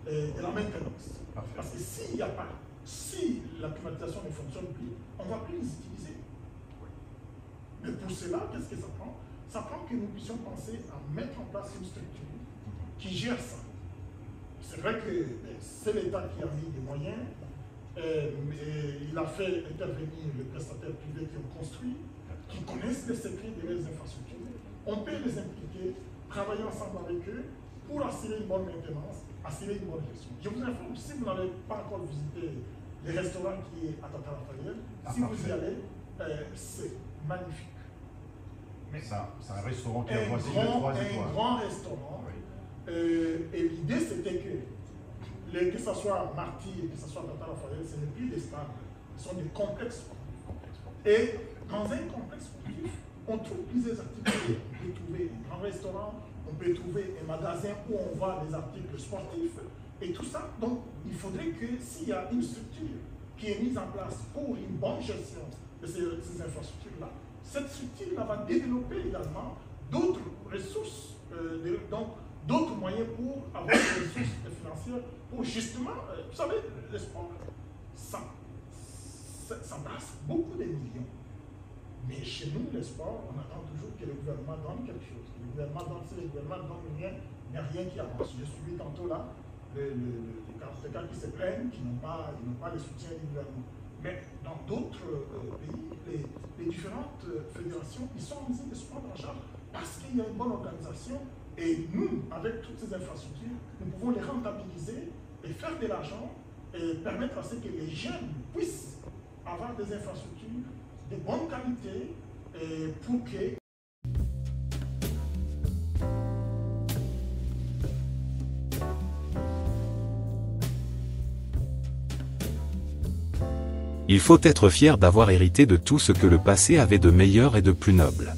de la maintenance. Parfait. Parce que s'il n'y a pas, si la climatisation ne fonctionne plus, on ne va plus les utiliser. Mais pour cela, qu'est-ce que ça prend? Ça prend que nous puissions penser à mettre en place une structure qui gère ça. C'est vrai que c'est l'État qui a mis des moyens, il a fait intervenir les prestataires privés qui ont construit, qui connaissent les secrets de leurs infrastructures. On peut les impliquer, travailler ensemble avec eux pour assurer une bonne maintenance, assurer une bonne gestion. Je vous informe, si vous n'avez pas encore visité le restaurant qui est à Tata Raphaël, si vous y allez, c'est magnifique. C'est un restaurant qui a Un grand restaurant. Oui. Et l'idée, c'était que ce soit Marty et que ce soit Tata Raphaël, ce n'est plus des stades, ce sont des complexes sportifs. Et dans un complexe sportif, on trouve plusieurs activités. On peut trouver un grand restaurant, on peut trouver un magasin où on voit des articles sportifs et tout ça. Donc, il faudrait que s'il y a une structure qui est mise en place pour une bonne gestion de ces infrastructures-là, cette structure-là va développer également d'autres ressources, donc d'autres moyens pour avoir des ressources financières pour justement, vous savez, le sport, ça brasse beaucoup de millions. Mais chez nous, le sport, on attend toujours que le gouvernement donne quelque chose. Le gouvernement donne, si le gouvernement donne rien, il n'y a rien qui avance. J'ai suivi tantôt là les karatékas qui se plaignent, qui n'ont pas le soutien du gouvernement. Mais dans d'autres pays, les différentes fédérations, ils sont en mesure de se prendre en charge parce qu'il y a une bonne organisation. Et nous, avec toutes ces infrastructures, nous pouvons les rentabiliser et faire de l'argent et permettre à ce que les jeunes puissent avoir des infrastructures de bonne qualité pour que... Il faut être fier d'avoir hérité de tout ce que le passé avait de meilleur et de plus noble.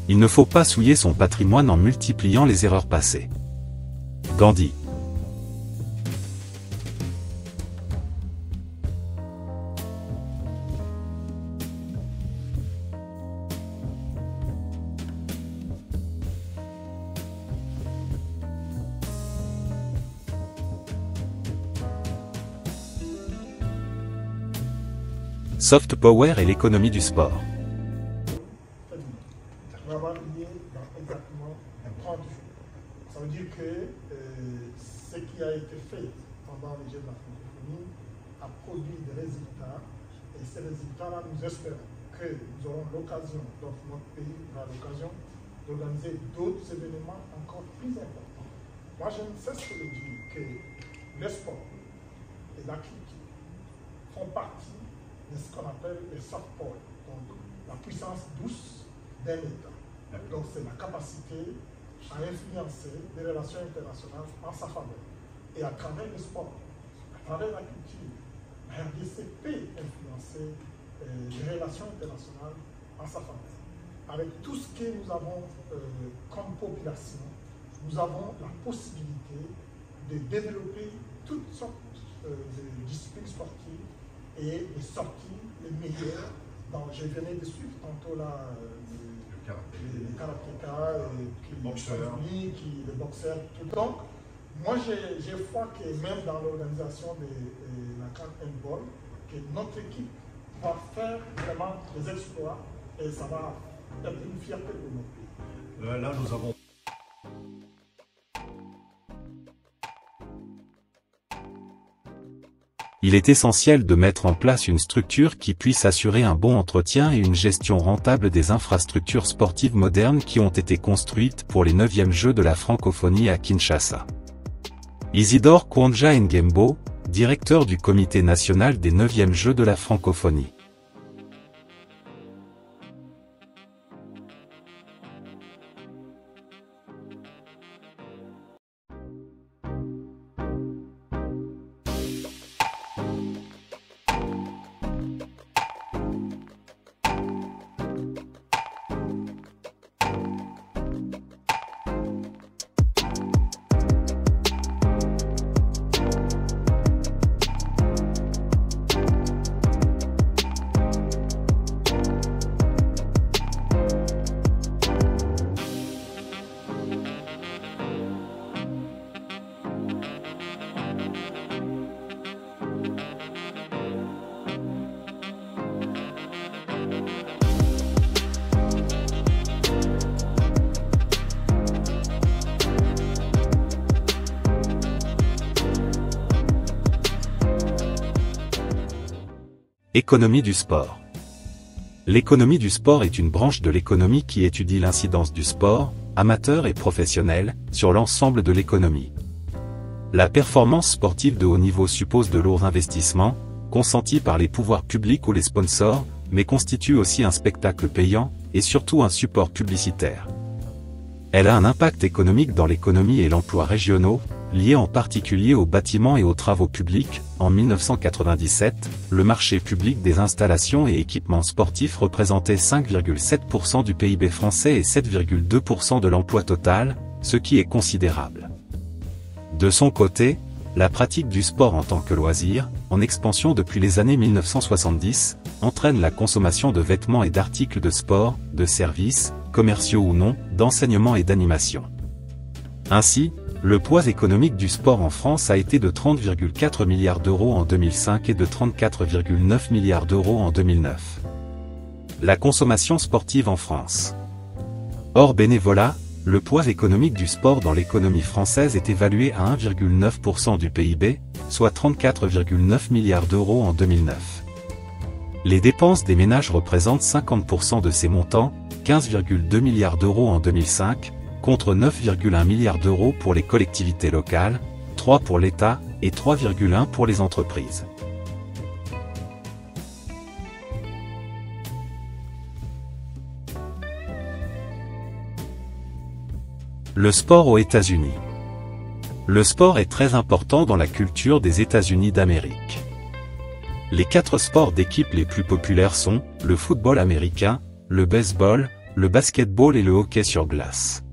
Il ne faut pas souiller son patrimoine en multipliant les erreurs passées. Gandhi. Soft Power et l'économie du sport. On va avoir lié dans exactement 30 jours. Ça veut dire que ce qui a été fait pendant les Jeux de la francophonie a produit des résultats. Et ces résultats-là, nous espérons que nous aurons l'occasion, donc notre pays aura l'occasion d'organiser d'autres événements encore plus importants. Moi, je ne cesse de dire que le sport et la culture font partie de ce qu'on appelle les soft power, donc la puissance douce d'un État. Donc c'est la capacité à influencer les relations internationales en sa faveur. Et à travers le sport, à travers la culture, la RDC peut influencer les relations internationales en sa faveur. Avec tout ce que nous avons comme population, nous avons la possibilité de développer toutes sortes de disciplines sportives et de sortir les meilleurs. Je venais de suivre tantôt là les karatékas, les boxeurs, tout. Donc, moi j'ai foi que même dans l'organisation de la CAN Handball, que notre équipe va faire vraiment des exploits et ça va être une fierté pour notre pays. Là, nous avons... Il est essentiel de mettre en place une structure qui puisse assurer un bon entretien et une gestion rentable des infrastructures sportives modernes qui ont été construites pour les 9e Jeux de la francophonie à Kinshasa. Isidore Kwonja Ngembo, directeur du comité national des 9e Jeux de la francophonie. Économie du sport. L'économie du sport est une branche de l'économie qui étudie l'incidence du sport, amateur et professionnel, sur l'ensemble de l'économie. La performance sportive de haut niveau suppose de lourds investissements, consentis par les pouvoirs publics ou les sponsors, mais constitue aussi un spectacle payant, et surtout un support publicitaire. Elle a un impact économique dans l'économie et l'emploi régionaux, liés en particulier aux bâtiments et aux travaux publics. En 1997, le marché public des installations et équipements sportifs représentait 5,7% du PIB français et 7,2% de l'emploi total, ce qui est considérable. De son côté, la pratique du sport en tant que loisir, en expansion depuis les années 1970, entraîne la consommation de vêtements et d'articles de sport, de services, commerciaux ou non, d'enseignement et d'animation. Ainsi, le poids économique du sport en France a été de 30,4 milliards d'euros en 2005 et de 34,9 milliards d'euros en 2009. La consommation sportive en France. Hors bénévolat, le poids économique du sport dans l'économie française est évalué à 1,9% du PIB, soit 34,9 milliards d'euros en 2009. Les dépenses des ménages représentent 50% de ces montants, 15,2 milliards d'euros en 2005, contre 9,1 milliards d'euros pour les collectivités locales, 3 pour l'État et 3,1 pour les entreprises. Le sport aux États-Unis. Le sport est très important dans la culture des États-Unis d'Amérique. Les 4 sports d'équipe les plus populaires sont le football américain, le baseball, le basketball et le hockey sur glace.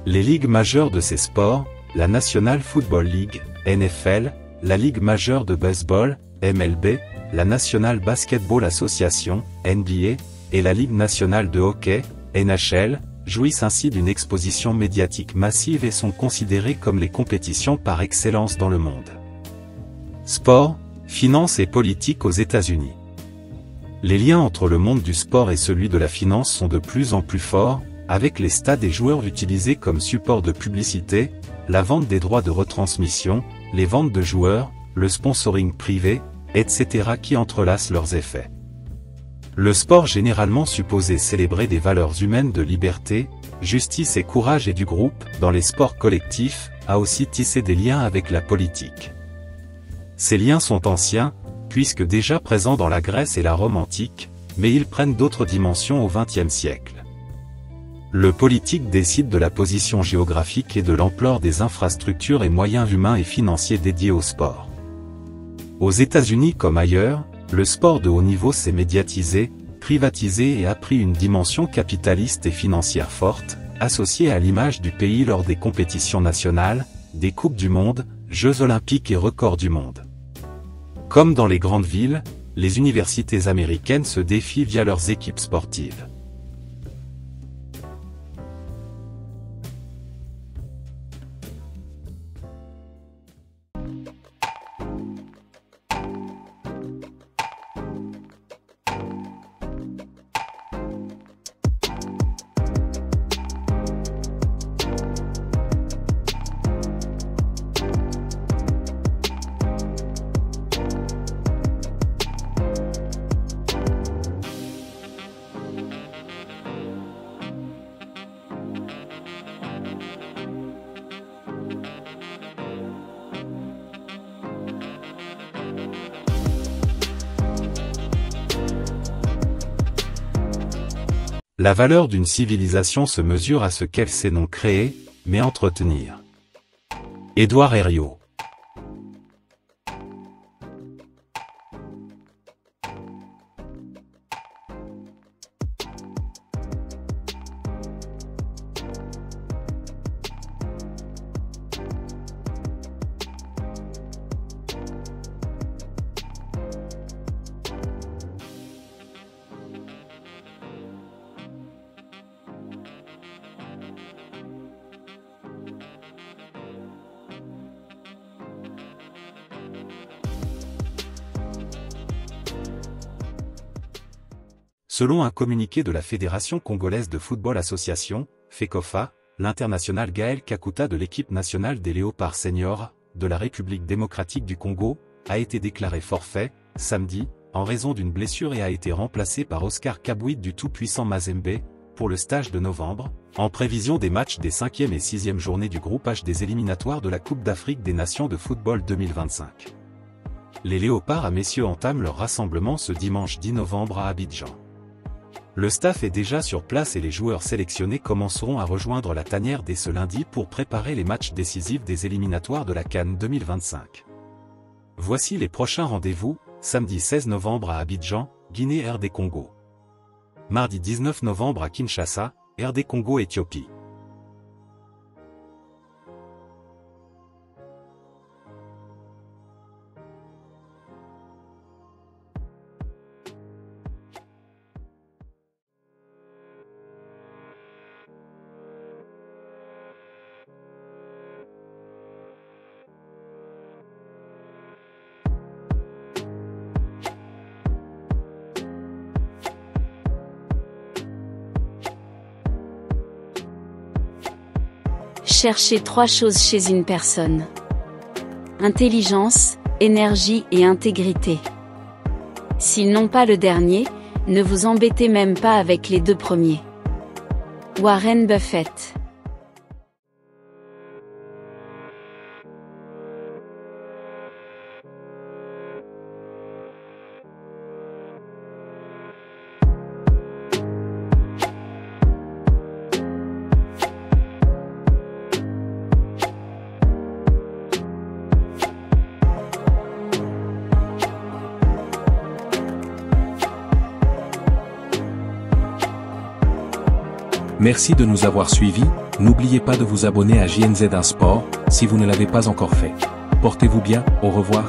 Les ligues majeures de ces sports, la National Football League, NFL, la Ligue majeure de baseball, MLB, la National Basketball Association, NBA, et la Ligue nationale de hockey, NHL, jouissent ainsi d'une exposition médiatique massive et sont considérées comme les compétitions par excellence dans le monde. Sport, finance et politique aux États-Unis. Les liens entre le monde du sport et celui de la finance sont de plus en plus forts, avec les stades et joueurs utilisés comme support de publicité, la vente des droits de retransmission, les ventes de joueurs, le sponsoring privé, etc. qui entrelacent leurs effets. Le sport généralement supposé célébrer des valeurs humaines de liberté, justice et courage et du groupe, dans les sports collectifs, a aussi tissé des liens avec la politique. Ces liens sont anciens, puisque déjà présents dans la Grèce et la Rome antique, mais ils prennent d'autres dimensions au XXe siècle. Le politique décide de la position géographique et de l'ampleur des infrastructures et moyens humains et financiers dédiés au sport. Aux États-Unis comme ailleurs, le sport de haut niveau s'est médiatisé, privatisé et a pris une dimension capitaliste et financière forte, associée à l'image du pays lors des compétitions nationales, des Coupes du Monde, Jeux Olympiques et records du monde. Comme dans les grandes villes, les universités américaines se défient via leurs équipes sportives. La valeur d'une civilisation se mesure à ce qu'elle sait non créer, mais entretenir. Édouard Herriot. Selon un communiqué de la Fédération congolaise de football association, FECOFA, l'international Gaël Kakuta de l'équipe nationale des Léopards seniors, de la République démocratique du Congo, a été déclaré forfait, samedi, en raison d'une blessure et a été remplacé par Oscar Kabouit du tout-puissant Mazembe, pour le stage de novembre, en prévision des matchs des 5e et 6e journées du groupe H des éliminatoires de la Coupe d'Afrique des Nations de football 2025. Les Léopards à Messieurs entament leur rassemblement ce dimanche 10 novembre à Abidjan. Le staff est déjà sur place et les joueurs sélectionnés commenceront à rejoindre la tanière dès ce lundi pour préparer les matchs décisifs des éliminatoires de la CAN 2025. Voici les prochains rendez-vous, samedi 16 novembre à Abidjan, Guinée-RD Congo. Mardi 19 novembre à Kinshasa, RD Congo-Éthiopie. Cherchez 3 choses chez une personne. Intelligence, énergie et intégrité. S'ils n'ont pas le dernier, ne vous embêtez même pas avec les 2 premiers. Warren Buffett. Merci de nous avoir suivis, n'oubliez pas de vous abonner à JNZ1 Sport, si vous ne l'avez pas encore fait. Portez-vous bien, au revoir.